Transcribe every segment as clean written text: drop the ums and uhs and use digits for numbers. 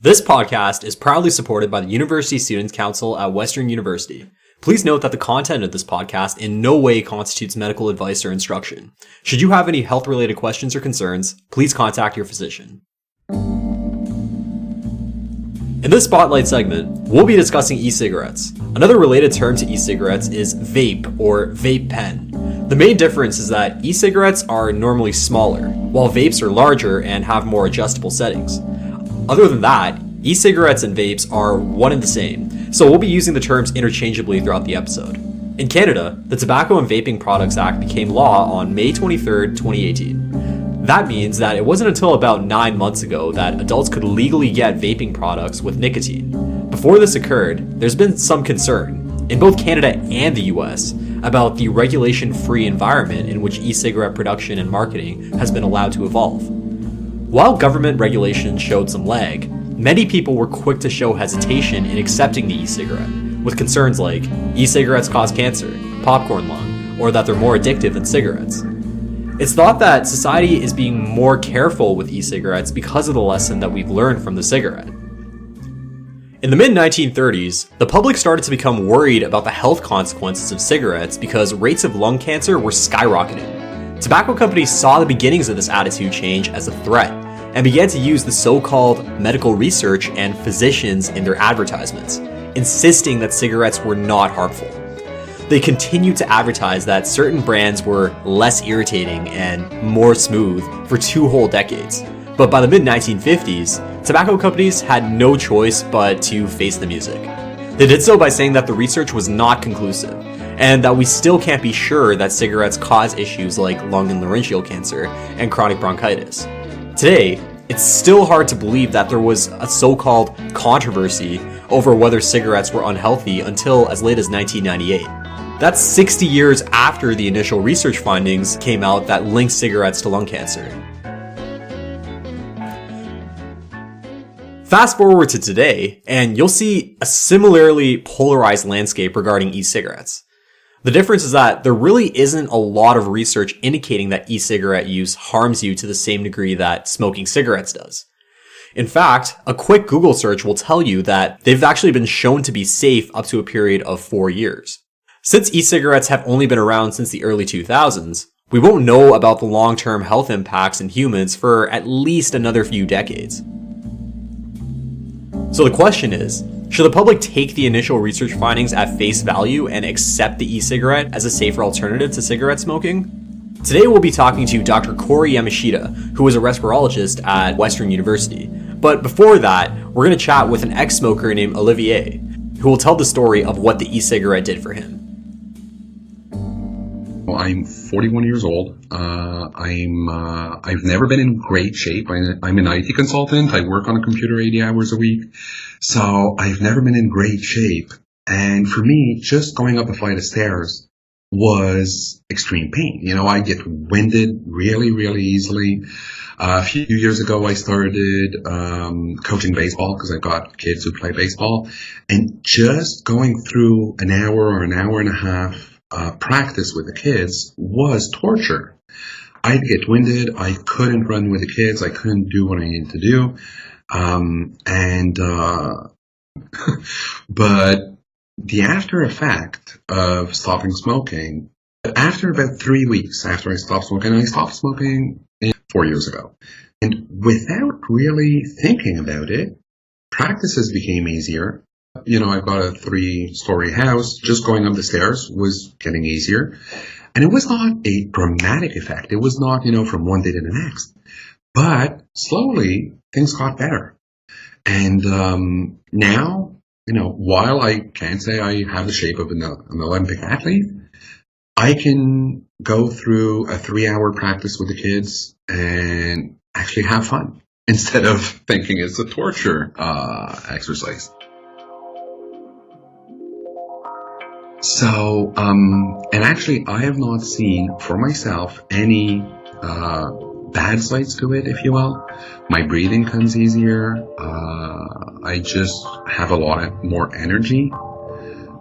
This podcast is proudly supported by the University Students' Council at Western University. Please note that the content of this podcast in no way constitutes medical advice or instruction. Should you have any health-related questions or concerns, please contact your physician. In this Spotlight segment, we'll be discussing e-cigarettes. Another related term to e-cigarettes is vape or vape pen. The main difference is that e-cigarettes are normally smaller, while vapes are larger and have more adjustable settings. Other than that, e-cigarettes and vapes are one and the same, so we'll be using the terms interchangeably throughout the episode. In Canada, the Tobacco and Vaping Products Act became law on May 23, 2018. That means that it wasn't until about 9 months ago that adults could legally get vaping products with nicotine. Before this occurred, there's been some concern, in both Canada and the US, about the regulation-free environment in which e-cigarette production and marketing has been allowed to evolve. While government regulation showed some lag, many people were quick to show hesitation in accepting the e-cigarette, with concerns like e-cigarettes cause cancer, popcorn lung, or that they're more addictive than cigarettes. It's thought that society is being more careful with e-cigarettes because of the lesson that we've learned from the cigarette. In the mid-1930s, the public started to become worried about the health consequences of cigarettes because rates of lung cancer were skyrocketing. Tobacco companies saw the beginnings of this attitude change as a threat and began to use the so-called medical research and physicians in their advertisements, insisting that cigarettes were not harmful. They continued to advertise that certain brands were less irritating and more smooth for 2 whole decades. But by the mid-1950s, tobacco companies had no choice but to face the music. They did so by saying that the research was not conclusive, and that we still can't be sure that cigarettes cause issues like lung and laryngeal cancer and chronic bronchitis. Today, it's still hard to believe that there was a so-called controversy over whether cigarettes were unhealthy until as late as 1998. That's 60 years after the initial research findings came out that linked cigarettes to lung cancer. Fast forward to today, and you'll see a similarly polarized landscape regarding e-cigarettes. The difference is that there really isn't a lot of research indicating that e-cigarette use harms you to the same degree that smoking cigarettes does. In fact, a quick Google search will tell you that they've actually been shown to be safe up to a period of 4 years. Since e-cigarettes have only been around since the early 2000s, we won't know about the long-term health impacts in humans for at least another few decades. So the question is, should the public take the initial research findings at face value and accept the e-cigarette as a safer alternative to cigarette smoking? Today we'll be talking to Dr. Cory Yamashita, who is a respirologist at Western University. But before that, we're going to chat with an ex-smoker named Olivier, who will tell the story of what the e-cigarette did for him. Well, I'm 41 years old. I've never been in great shape. I'm an IT consultant. I work on a computer 80 hours a week. So I've never been in great shape. And for me, just going up a flight of stairs was extreme pain. You know, I get winded really, really easily. A few years ago, I started coaching baseball because I've got kids who play baseball. And just going through an hour or an hour and a half practice with the kids was torture. I'd get winded. I couldn't run with the kids. I couldn't do what I needed to do. But the after effect of stopping smoking, after about 3 weeks after I stopped smoking 4 years ago. And without really thinking about it, practices became easier. You know, I've got a 3-story house. Just going up the stairs was getting easier. And it was not a dramatic effect. It was not, from one day to the next. But slowly, things got better. And now, while I can't say I have the shape of an Olympic athlete, I can go through a 3-hour practice with the kids and actually have fun instead of thinking it's a torture exercise. So, and actually I have not seen for myself any bad sides to it, if you will. My breathing comes easier. I just have a lot more energy.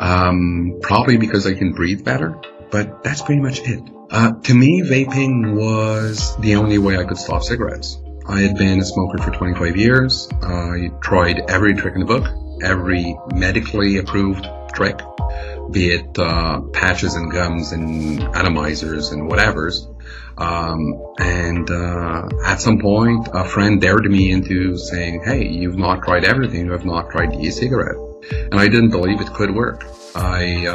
Probably because I can breathe better, but that's pretty much it. To me, vaping was the only way I could stop cigarettes. I had been a smoker for 25 years. I tried every trick in the book, every medically approved trick, be it patches and gums and atomizers and whatevers. At some point, a friend dared me into saying, hey, you've not tried everything, you have not tried the e-cigarette. And I didn't believe it could work. I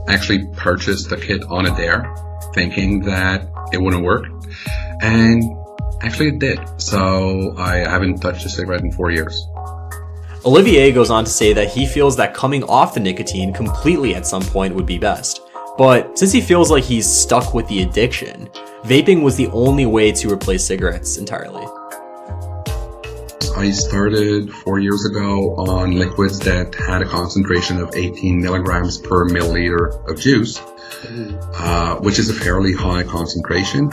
actually purchased the kit on a dare, thinking that it wouldn't work. And actually it did. So I haven't touched a cigarette in 4 years. Olivier goes on to say that he feels that coming off the nicotine completely at some point would be best. But since he feels like he's stuck with the addiction, vaping was the only way to replace cigarettes entirely. I started 4 years ago on liquids that had a concentration of 18 milligrams per milliliter of juice, which is a fairly high concentration.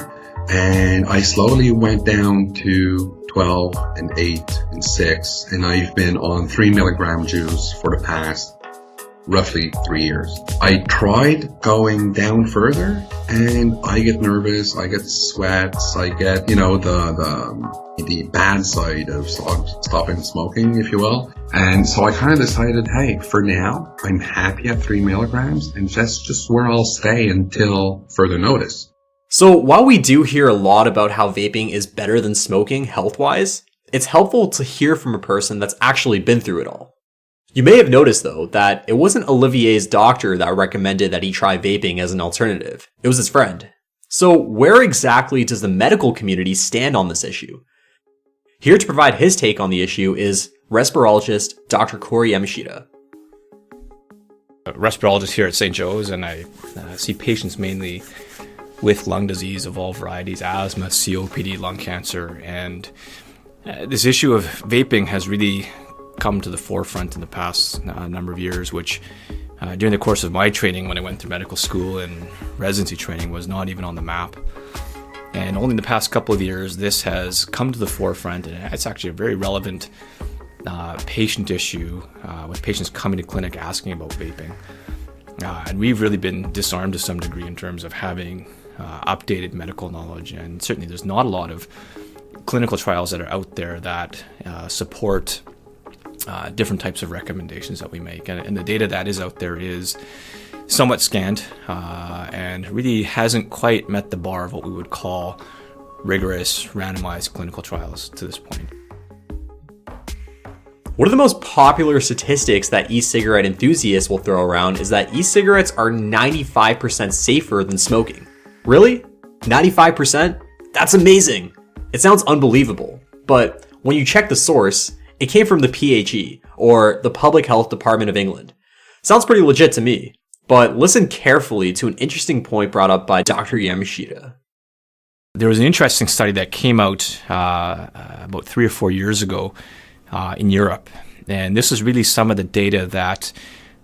And I slowly went down to 12 and 8 and 6, and I've been on 3 milligram juice for the past roughly 3 years. I tried going down further, and I get nervous, I get sweats, I get, the bad side of stopping smoking, if you will. And so I kind of decided, hey, for now, I'm happy at 3 milligrams, and that's just where I'll stay until further notice. So while we do hear a lot about how vaping is better than smoking health-wise, it's helpful to hear from a person that's actually been through it all. You may have noticed, though, that it wasn't Olivier's doctor that recommended that he try vaping as an alternative. It was his friend. So where exactly does the medical community stand on this issue? Here to provide his take on the issue is respirologist Dr. Cory Yamashita. Respirologist here at St. Joe's, and I see patients mainly with lung disease of all varieties, asthma, COPD, lung cancer, and this issue of vaping has really come to the forefront in the past number of years, which during the course of my training when I went through medical school and residency training was not even on the map. And only in the past couple of years, this has come to the forefront, and it's actually a very relevant patient issue with patients coming to clinic asking about vaping. And we've really been disarmed to some degree in terms of having updated medical knowledge, and certainly there's not a lot of clinical trials that are out there that support different types of recommendations that we make. And the data that is out there is somewhat scant and really hasn't quite met the bar of what we would call rigorous randomized clinical trials to this point. One of the most popular statistics that e-cigarette enthusiasts will throw around is that e-cigarettes are 95% safer than smoking. Really? 95%? That's amazing! It sounds unbelievable, but when you check the source, it came from the PHE, or the Public Health Department of England. Sounds pretty legit to me, but listen carefully to an interesting point brought up by Dr. Yamashita. There was an interesting study that came out about 3 or 4 years ago in Europe, and this is really some of the data that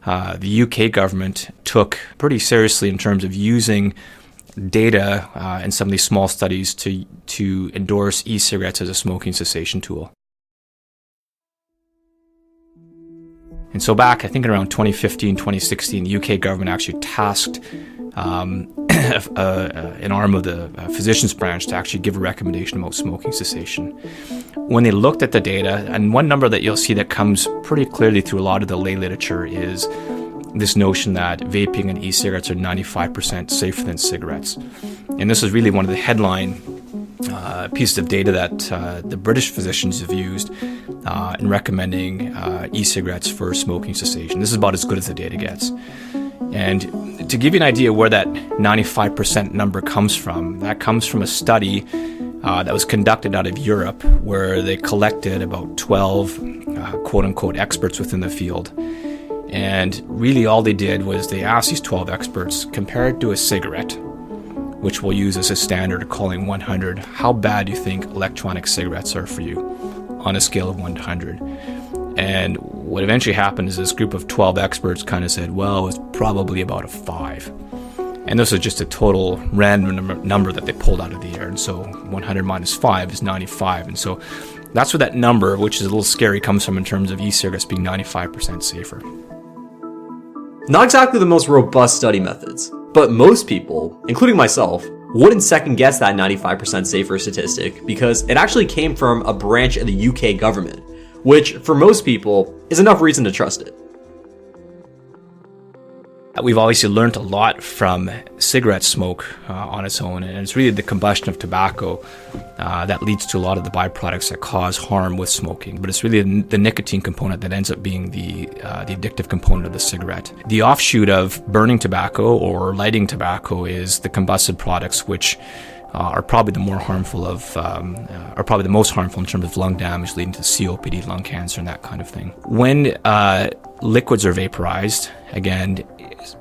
the UK government took pretty seriously in terms of using data in some of these small studies to endorse e-cigarettes as a smoking cessation tool. And so back, I think around 2015, 2016, the UK government actually tasked an arm of the physicians branch to actually give a recommendation about smoking cessation. When they looked at the data, and one number that you'll see that comes pretty clearly through a lot of the lay literature is this notion that vaping and e-cigarettes are 95% safer than cigarettes. And this is really one of the headline pieces of data that the British physicians have used in recommending e-cigarettes for smoking cessation. This is about as good as the data gets. And to give you an idea where that 95% number comes from, that comes from a study that was conducted out of Europe where they collected about 12 quote-unquote experts within the field. And really all they did was they asked these 12 experts, compared to a cigarette, which we'll use as a standard, calling 100, how bad do you think electronic cigarettes are for you on a scale of 1 to 100? And what eventually happened is this group of 12 experts kind of said, well, it's probably about a 5. And this is just a total random number that they pulled out of the air. And so 100 minus 5 is 95. And so that's where that number, which is a little scary, comes from in terms of e-cigarettes being 95% safer. Not exactly the most robust study methods, but most people, including myself, wouldn't second guess that 95% safer statistic because it actually came from a branch of the UK government, which for most people is enough reason to trust it. We've obviously learned a lot from cigarette smoke on its own, and it's really the combustion of tobacco that leads to a lot of the byproducts that cause harm with smoking. But it's really the nicotine component that ends up being the addictive component of the cigarette. The offshoot of burning tobacco or lighting tobacco is the combusted products, which are probably the more harmful are probably the most harmful in terms of lung damage, leading to COPD, lung cancer, and that kind of thing. When liquids are vaporized, again,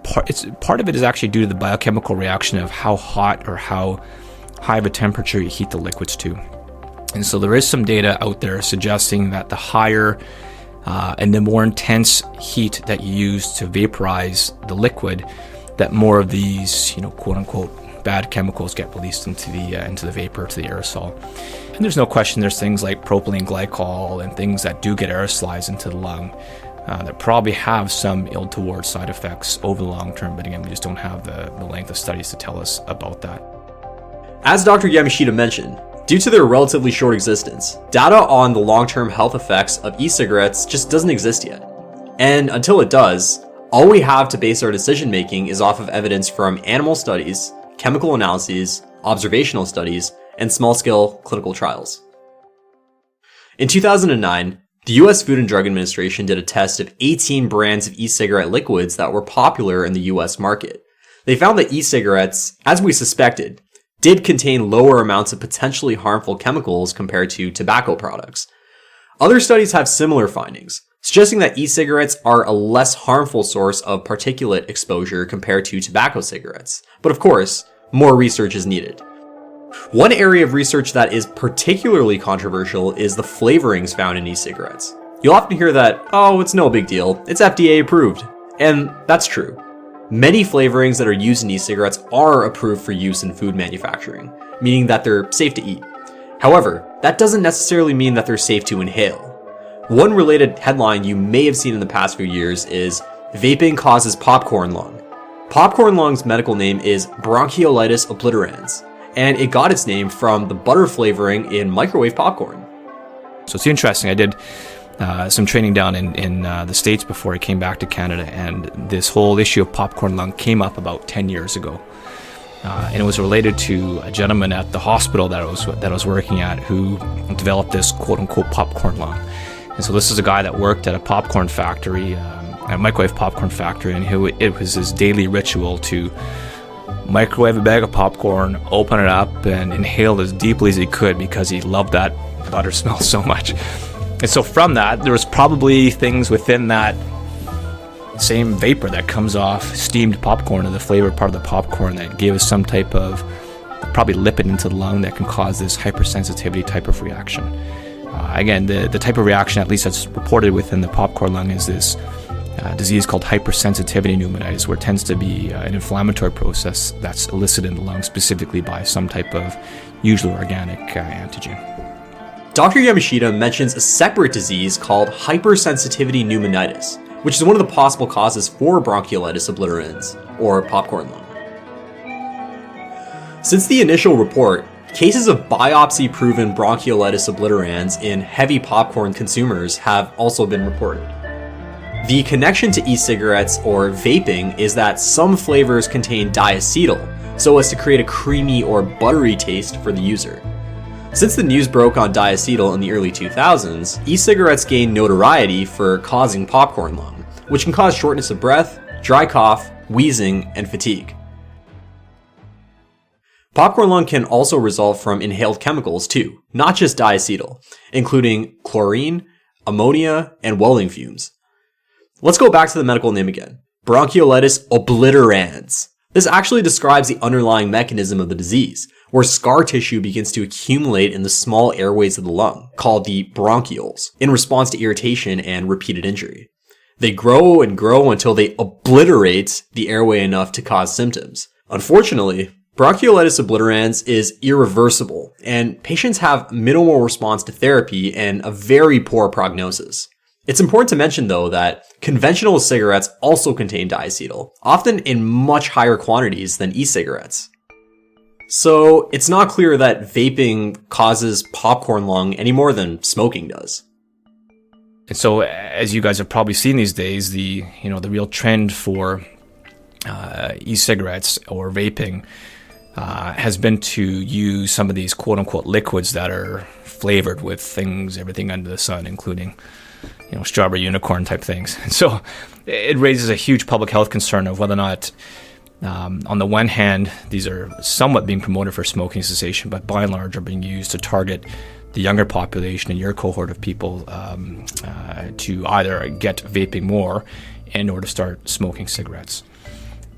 part of it is actually due to the biochemical reaction of how hot or how high of a temperature you heat the liquids to. And so there is some data out there suggesting that the higher and the more intense heat that you use to vaporize the liquid, that more of these, quote unquote, bad chemicals get released into the vapor, to the aerosol. And there's no question there's things like propylene glycol and things that do get aerosolized into the lung that probably have some ill-toward side effects over the long term, but again, we just don't have the length of studies to tell us about that. As Dr. Yamashita mentioned, due to their relatively short existence, data on the long-term health effects of e-cigarettes just doesn't exist yet. And until it does, all we have to base our decision-making is off of evidence from animal studies, chemical analyses, observational studies, and small-scale clinical trials. In 2009, the US Food and Drug Administration did a test of 18 brands of e-cigarette liquids that were popular in the US market. They found that e-cigarettes, as we suspected, did contain lower amounts of potentially harmful chemicals compared to tobacco products. Other studies have similar findings, suggesting that e-cigarettes are a less harmful source of particulate exposure compared to tobacco cigarettes. But of course, more research is needed. One area of research that is particularly controversial is the flavorings found in e-cigarettes. You'll often hear that, oh, it's no big deal, it's FDA approved. And that's true. Many flavorings that are used in e-cigarettes are approved for use in food manufacturing, meaning that they're safe to eat. However, that doesn't necessarily mean that they're safe to inhale. One related headline you may have seen in the past few years is, "Vaping causes popcorn lung." Popcorn lung's medical name is bronchiolitis obliterans, and it got its name from the butter flavoring in microwave popcorn. So it's interesting. I did some training down in the States before I came back to Canada, and this whole issue of popcorn lung came up about 10 years ago. And it was related to a gentleman at the hospital that I was working at who developed this quote-unquote popcorn lung. And so this is a guy that worked at a popcorn factory, a microwave popcorn factory, and it was his daily ritual to microwave a bag of popcorn, open it up, and inhale as deeply as he could because he loved that butter smell so much. And so from that, there was probably things within that same vapor that comes off steamed popcorn or the flavored part of the popcorn that gave us some type of probably lipid into the lung that can cause this hypersensitivity type of reaction. Again, the type of reaction, at least that's reported within the popcorn lung, is this disease called hypersensitivity pneumonitis, where it tends to be an inflammatory process that's elicited in the lung specifically by some type of usually organic antigen. Dr. Yamashita mentions a separate disease called hypersensitivity pneumonitis, which is one of the possible causes for bronchiolitis obliterans, or popcorn lung. Since the initial report, cases of biopsy-proven bronchiolitis obliterans in heavy popcorn consumers have also been reported. The connection to e-cigarettes or vaping is that some flavors contain diacetyl, so as to create a creamy or buttery taste for the user. Since the news broke on diacetyl in the early 2000s, e-cigarettes gained notoriety for causing popcorn lung, which can cause shortness of breath, dry cough, wheezing, and fatigue. Popcorn lung can also result from inhaled chemicals too, not just diacetyl, including chlorine, ammonia, and welding fumes. Let's go back to the medical name again. Bronchiolitis obliterans. This actually describes the underlying mechanism of the disease, where scar tissue begins to accumulate in the small airways of the lung, called the bronchioles, in response to irritation and repeated injury. They grow and grow until they obliterate the airway enough to cause symptoms. Unfortunately, bronchiolitis obliterans is irreversible, and patients have minimal response to therapy and a very poor prognosis. It's important to mention, though, that conventional cigarettes also contain diacetyl, often in much higher quantities than e-cigarettes. So it's not clear that vaping causes popcorn lung any more than smoking does. And so, as you guys have probably seen these days, the real trend for e-cigarettes or vaping has been to use some of these quote-unquote liquids that are flavored with everything under the sun, including strawberry unicorn type things. And so it raises a huge public health concern of whether or not, on the one hand, these are somewhat being promoted for smoking cessation, but by and large are being used to target the younger population and your cohort of people to either get vaping more and or to start smoking cigarettes.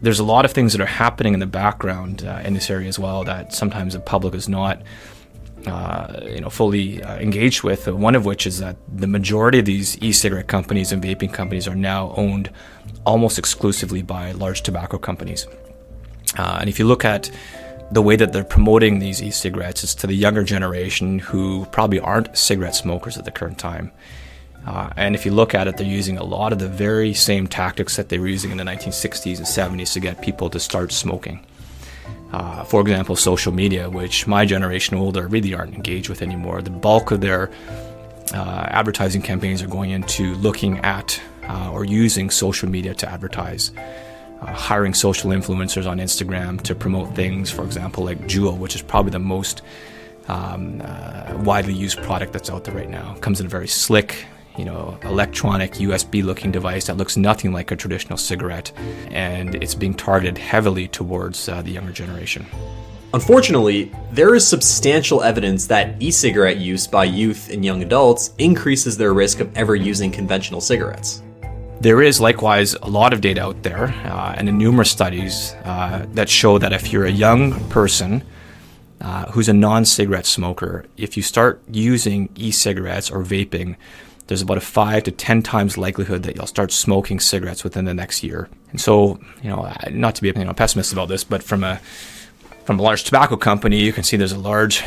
There's a lot of things that are happening in the background in this area as well that sometimes the public is not fully engaged with. One of which is that the majority of these e-cigarette companies and vaping companies are now owned almost exclusively by large tobacco companies. And if you look at the way that they're promoting these e-cigarettes, it's to the younger generation who probably aren't cigarette smokers at the current time. And if you look at it, they're using a lot of the very same tactics that they were using in the 1960s and 70s to get people to start smoking. For example, social media, which my generation older really aren't engaged with anymore. The bulk of their advertising campaigns are going into looking at or using social media to advertise. Hiring social influencers on Instagram to promote things, for example, like Juul, which is probably the most widely used product that's out there right now. It comes in a very slick, electronic USB-looking device that looks nothing like a traditional cigarette, and it's being targeted heavily towards the younger generation. Unfortunately, there is substantial evidence that e-cigarette use by youth and young adults increases their risk of ever using conventional cigarettes. There is likewise a lot of data out there and in numerous studies that show that if you're a young person who's a non-cigarette smoker, if you start using e-cigarettes or vaping, there's about a 5 to 10 times likelihood that you'll start smoking cigarettes within the next year. And so, not to be a pessimist about this, but from a large tobacco company, you can see there's a large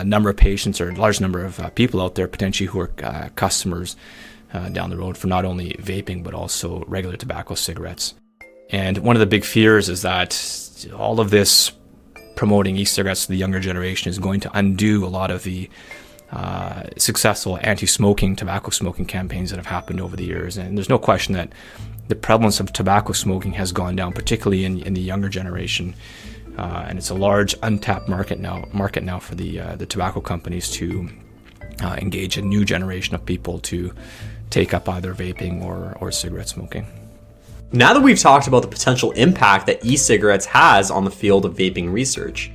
number of patients or a large number of people out there potentially who are customers down the road for not only vaping but also regular tobacco cigarettes. And one of the big fears is that all of this promoting e-cigarettes to the younger generation is going to undo a lot of the successful anti-smoking, tobacco smoking campaigns that have happened over the years. And there's no question that the prevalence of tobacco smoking has gone down, particularly in the younger generation. And it's a large untapped market now for the tobacco companies to engage a new generation of people to take up either vaping or cigarette smoking. Now that we've talked about the potential impact that e-cigarettes has on the field of vaping research,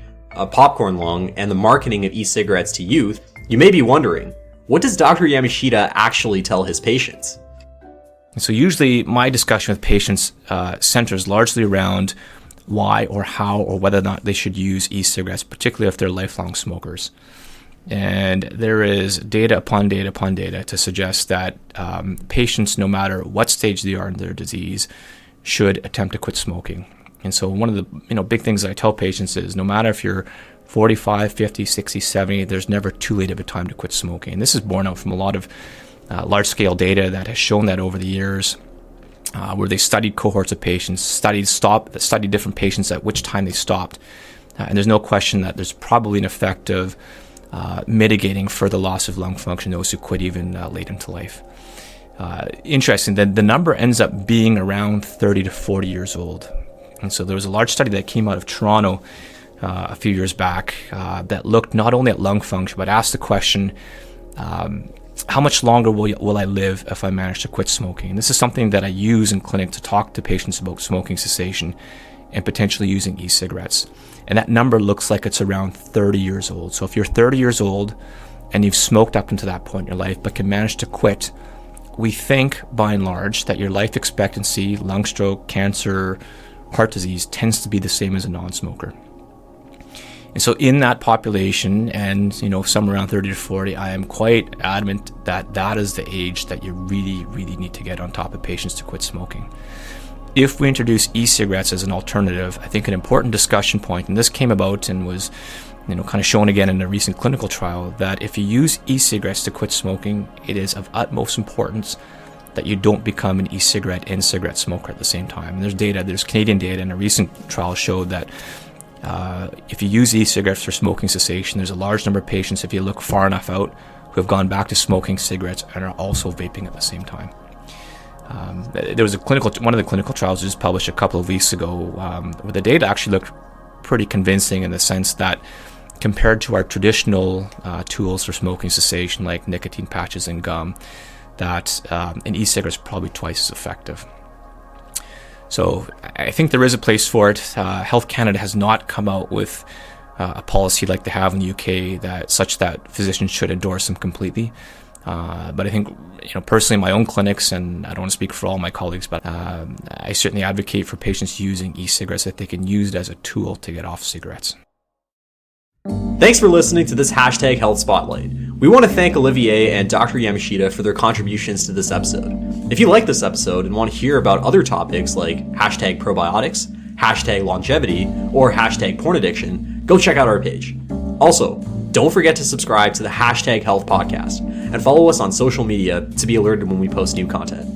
popcorn lung, and the marketing of e-cigarettes to youth, you may be wondering, what does Dr. Yamashita actually tell his patients? So usually my discussion with patients centers largely around why or how or whether or not they should use e-cigarettes, particularly if they're lifelong smokers. And there is data upon data upon data to suggest that patients, no matter what stage they are in their disease, should attempt to quit smoking. And so one of the big things that I tell patients is no matter if you're 45, 50, 60, 70, there's never too late of a time to quit smoking. And this is borne out from a lot of large-scale data that has shown that over the years, where they studied cohorts of patients, studied different patients at which time they stopped. And there's no question that there's probably an effect of mitigating further loss of lung function, those who quit even late into life. Interesting, the number ends up being around 30 to 40 years old. And so there was a large study that came out of Toronto a few years back that looked not only at lung function, but asked the question, how much longer will I live if I manage to quit smoking? And this is something that I use in clinic to talk to patients about smoking cessation and potentially using e-cigarettes. And that number looks like it's around 30 years old. So if you're 30 years old and you've smoked up until that point in your life but can manage to quit, we think by and large that your life expectancy, lung stroke, cancer, heart disease tends to be the same as a non-smoker. And so in that population, and somewhere around 30 to 40, I am quite adamant that that is the age that you really, really need to get on top of patients to quit smoking. If we introduce e-cigarettes as an alternative, I think an important discussion point, and this came about and was kind of shown again in a recent clinical trial, that if you use e-cigarettes to quit smoking, it is of utmost importance that you don't become an e-cigarette and cigarette smoker at the same time. And there's Canadian data, and a recent trial showed that if you use e-cigarettes for smoking cessation, there's a large number of patients, if you look far enough out, who have gone back to smoking cigarettes and are also vaping at the same time. There was one of the clinical trials just published a couple of weeks ago where the data actually looked pretty convincing in the sense that compared to our traditional tools for smoking cessation like nicotine patches and gum, that an e-cigarette is probably twice as effective. So I think there is a place for it. Health Canada has not come out with a policy like they have in the UK such that physicians should endorse them completely. But I think, personally in my own clinics, and I don't want to speak for all my colleagues, but I certainly advocate for patients using e-cigarettes that they can use it as a tool to get off cigarettes. Thanks for listening to this Hashtag Health Spotlight. We want to thank Olivier and Dr. Yamashita for their contributions to this episode. If you like this episode and want to hear about other topics like hashtag probiotics, hashtag longevity, or hashtag porn addiction, go check out our page. Also, don't forget to subscribe to the Hashtag Health Podcast and follow us on social media to be alerted when we post new content.